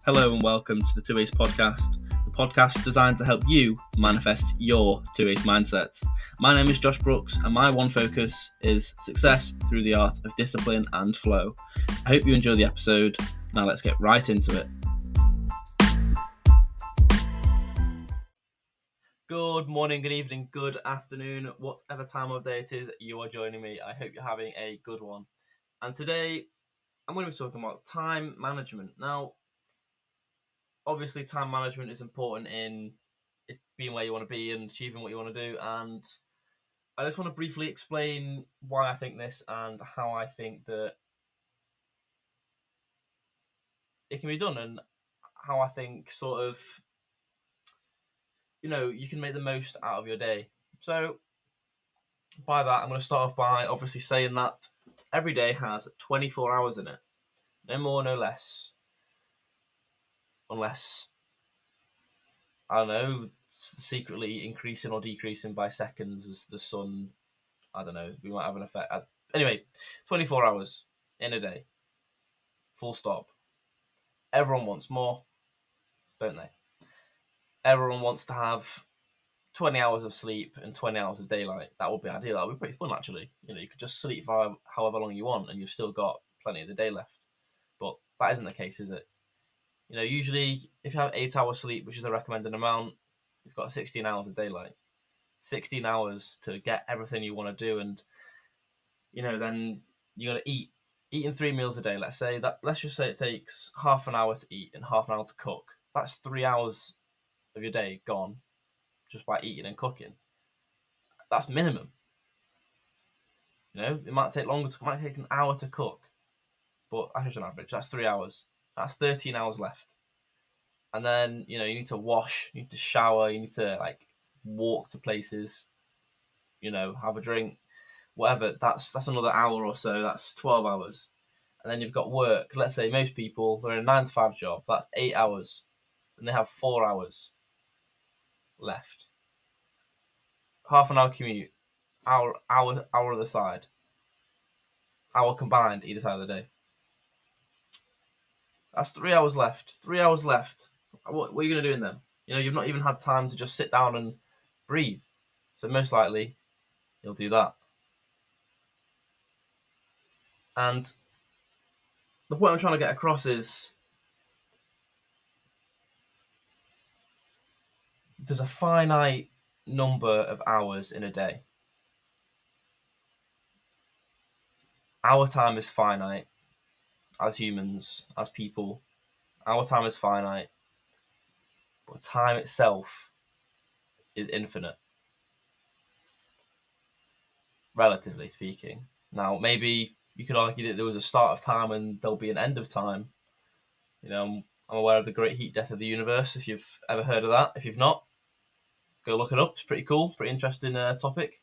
Hello and welcome to the Two Ace Podcast, the podcast designed to help you manifest your Two Ace mindset. My name is Josh Brooks and my one focus is success through the art of discipline and flow. I hope you enjoy the episode. Now let's get right into it. Good morning, good evening, good afternoon, whatever time of day it is you are joining me. I hope you're having a good one. And today I'm going to be talking about time management. Now, obviously, time management is important in it being where you want to be and achieving what you want to do. And I just want to briefly explain why I think this and how I think that it can be done and how I think you can make the most out of your day. So by that, I'm going to start off by obviously saying that every day has 24 hours in it. No more, no less. Unless, I don't know, secretly increasing or decreasing by seconds as the sun, I don't know, we might have an effect. Anyway, 24 hours in a day. Full stop. Everyone wants more, don't they? Everyone wants to have 20 hours of sleep and 20 hours of daylight. That would be ideal. That would be pretty fun, actually. You could just sleep for however long you want and you've still got plenty of the day left. But that isn't the case, is it? Usually if you have 8 hours sleep, which is the recommended amount, you've got 16 hours of daylight. 16 hours to get everything you want to do, and then you're going to eating 3 meals a day. Let's just say it takes half an hour to eat and half an hour to cook. That's 3 hours of your day gone just by eating and cooking. That's minimum. It might take longer. It might take an hour to cook, but that's just an average. That's 3 hours. That's 13 hours left. And then you need to wash, you need to shower, you need to walk to places, have a drink, whatever. That's another hour or so. That's 12 hours. And then you've got work. Let's say most people, they're in a 9 to 5 job. That's 8 hours. And they have 4 hours left. Half an hour commute. Hour other side. Hour combined either side of the day. That's 3 hours left. 3 hours left. What are you going to do in them? You've not even had time to just sit down and breathe. So most likely, you'll do that. And the point I'm trying to get across is there's a finite number of hours in a day. Our time is finite as humans, as people. Our time is finite. But time itself is infinite. Relatively speaking. Now, maybe you could argue that there was a start of time and there'll be an end of time. I'm aware of the great heat death of the universe, if you've ever heard of that. If you've not, go look it up. It's pretty cool, pretty interesting topic.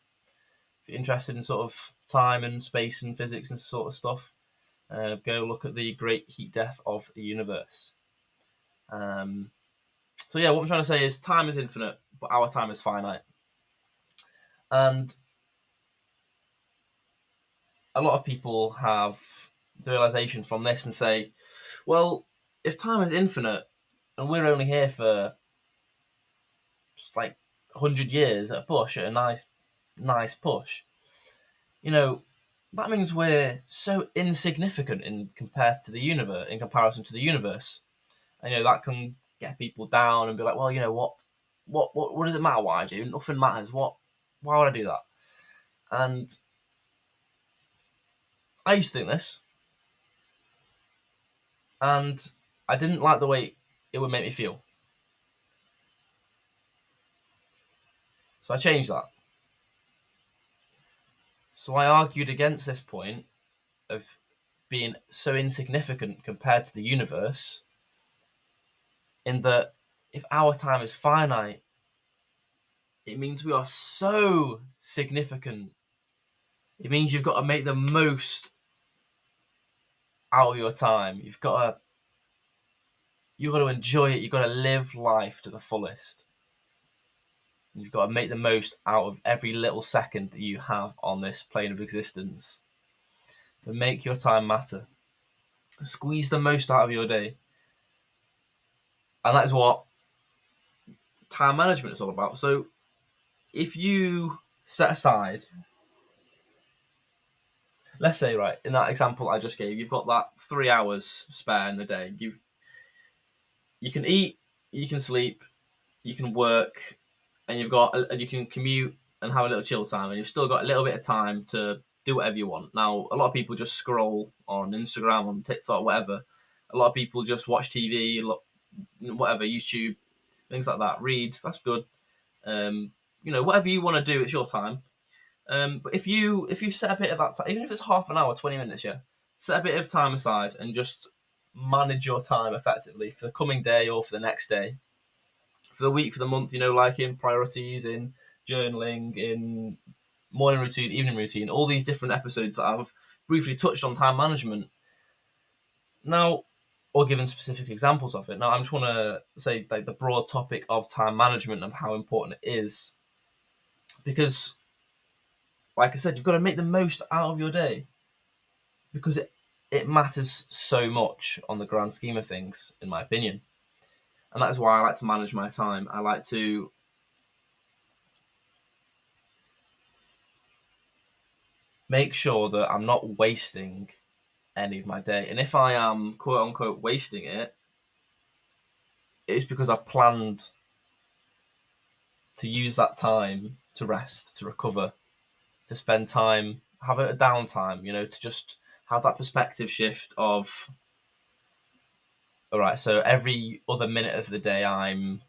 If you're interested in sort of time and space and physics and sort of stuff, go look at the great heat death of the universe. So yeah, what I'm trying to say is time is infinite, but our time is finite. And a lot of people have the realization from this and say, well, if time is infinite and we're only here for just 100 years at a push, at a nice push, that means we're so insignificant in comparison to the universe. And that can get people down and be like, well, what does it matter what I do? Nothing matters. Why would I do that? And I used to think this, and I didn't like the way it would make me feel. So I changed that. So I argued against this point of being so insignificant compared to the universe, in that if our time is finite, it means we are so significant. It means you've got to make the most out of your time. You've got to enjoy it. You've got to live life to the fullest. You've got to make the most out of every little second that you have on this plane of existence. But make your time matter. Squeeze the most out of your day. And that is what time management is all about. So if you set aside, let's say, right, in that example I just gave, you've got that 3 hours spare in the day. You can eat, you can sleep, you can work, and you can commute and have a little chill time, and you've still got a little bit of time to do whatever you want. Now, a lot of people just scroll on Instagram, on TikTok, whatever. A lot of people just watch TV, whatever, YouTube, things like that. Read, that's good. Whatever you want to do, it's your time. But if you set a bit of that time, even if it's half an hour, 20 minutes, yeah, set a bit of time aside and just manage your time effectively for the coming day or for the next day, for the week, for the month. Like in priorities, in journaling, in morning routine, evening routine, all these different episodes that I've briefly touched on time management. Now, or given specific examples of it. Now, I just want to say like the broad topic of time management and how important it is, because like I said, you've got to make the most out of your day, because it matters so much on the grand scheme of things, in my opinion. And that is why I like to manage my time. I like to make sure that I'm not wasting any of my day. And if I am, quote unquote, wasting it, it's because I've planned to use that time to rest, to recover, to spend time, have a downtime, to just have that perspective shift of, all right, so every other minute of the day I'm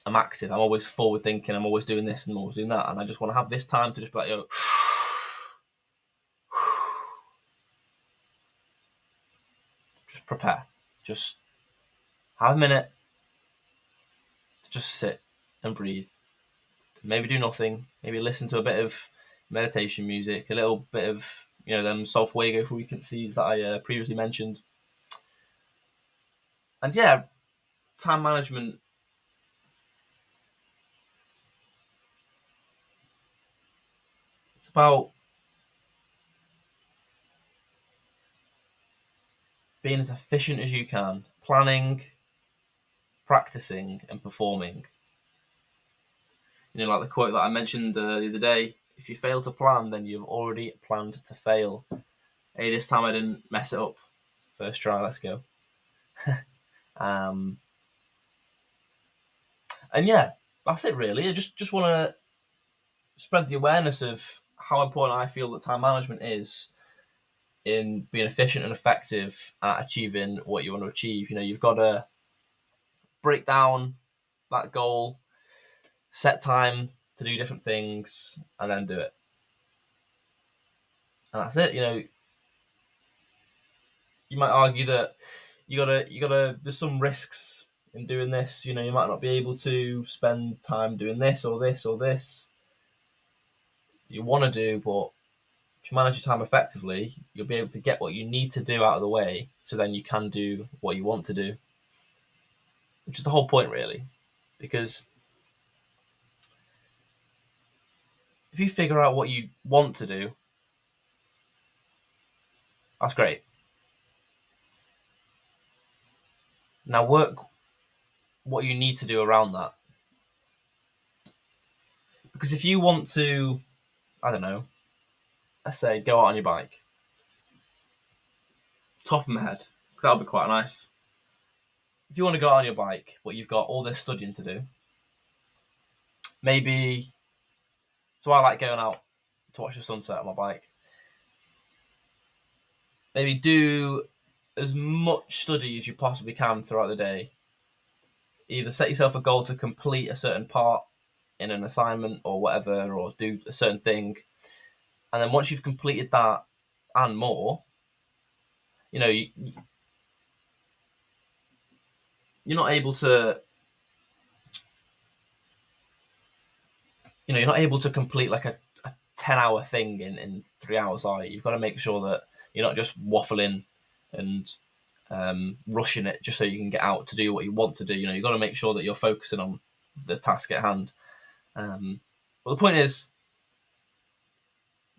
active. I'm always forward thinking. I'm always doing this and I'm always doing that. And I just want to have this time to just be like, just prepare. Just have a minute. Just sit and breathe. Maybe do nothing. Maybe listen to a bit of meditation music, a little bit of, them self-Fuego frequencies that I previously mentioned. And yeah, time management, it's about being as efficient as you can, planning, practicing, and performing. Like the quote that I mentioned the other day, if you fail to plan, then you've already planned to fail. Hey, this time I didn't mess it up. First try, let's go. And yeah, that's it really. I just want to spread the awareness of how important I feel that time management is in being efficient and effective at achieving what you want to achieve. You've got to break down that goal, set time to do different things, and then do it. And that's it. You might argue that you gotta. There's some risks in doing this. You might not be able to spend time doing this or this or this you want to do, but if you manage your time effectively, you'll be able to get what you need to do out of the way, so then you can do what you want to do, which is the whole point, really. Because if you figure out what you want to do, that's great. Now work what you need to do around that. Because if you want to, I don't know, let's say go out on your bike, top of my head, that would be quite nice. If you want to go out on your bike, but you've got all this studying to do, maybe. So I like going out to watch the sunset on my bike. Maybe do as much study as you possibly can throughout the day. Either set yourself a goal to complete a certain part in an assignment or whatever, or do a certain thing. And then once you've completed that and more, you're not able to, you're not able to complete like a 10-hour thing in 3 hours, are you? You've got to make sure that you're not just waffling and rushing it just so you can get out to do what you want to do. You've got to make sure that you're focusing on the task at hand. But the point is,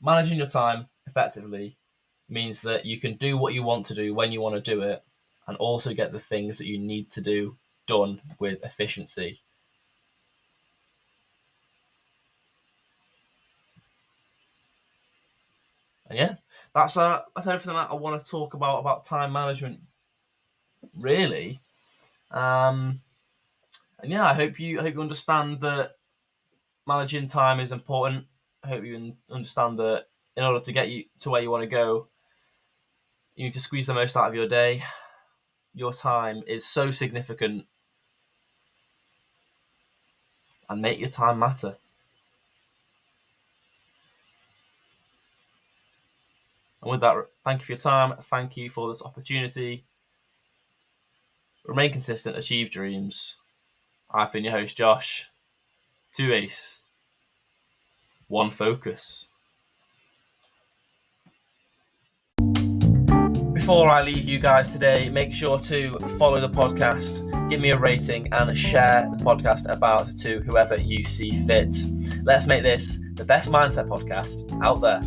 managing your time effectively means that you can do what you want to do when you want to do it, and also get the things that you need to do done with efficiency. And yeah, that's everything that I want to talk about time management, really. And yeah, I hope you understand that managing time is important. I hope you understand that in order to get you to where you want to go, you need to squeeze the most out of your day. Your time is so significant, and make your time matter. And with that, thank you for your time. Thank you for this opportunity. Remain consistent, achieve dreams. I've been your host, Josh. 2 Ace. 1 Focus. Before I leave you guys today, make sure to follow the podcast, give me a rating, and share the podcast about to whoever you see fit. Let's make this the best mindset podcast out there.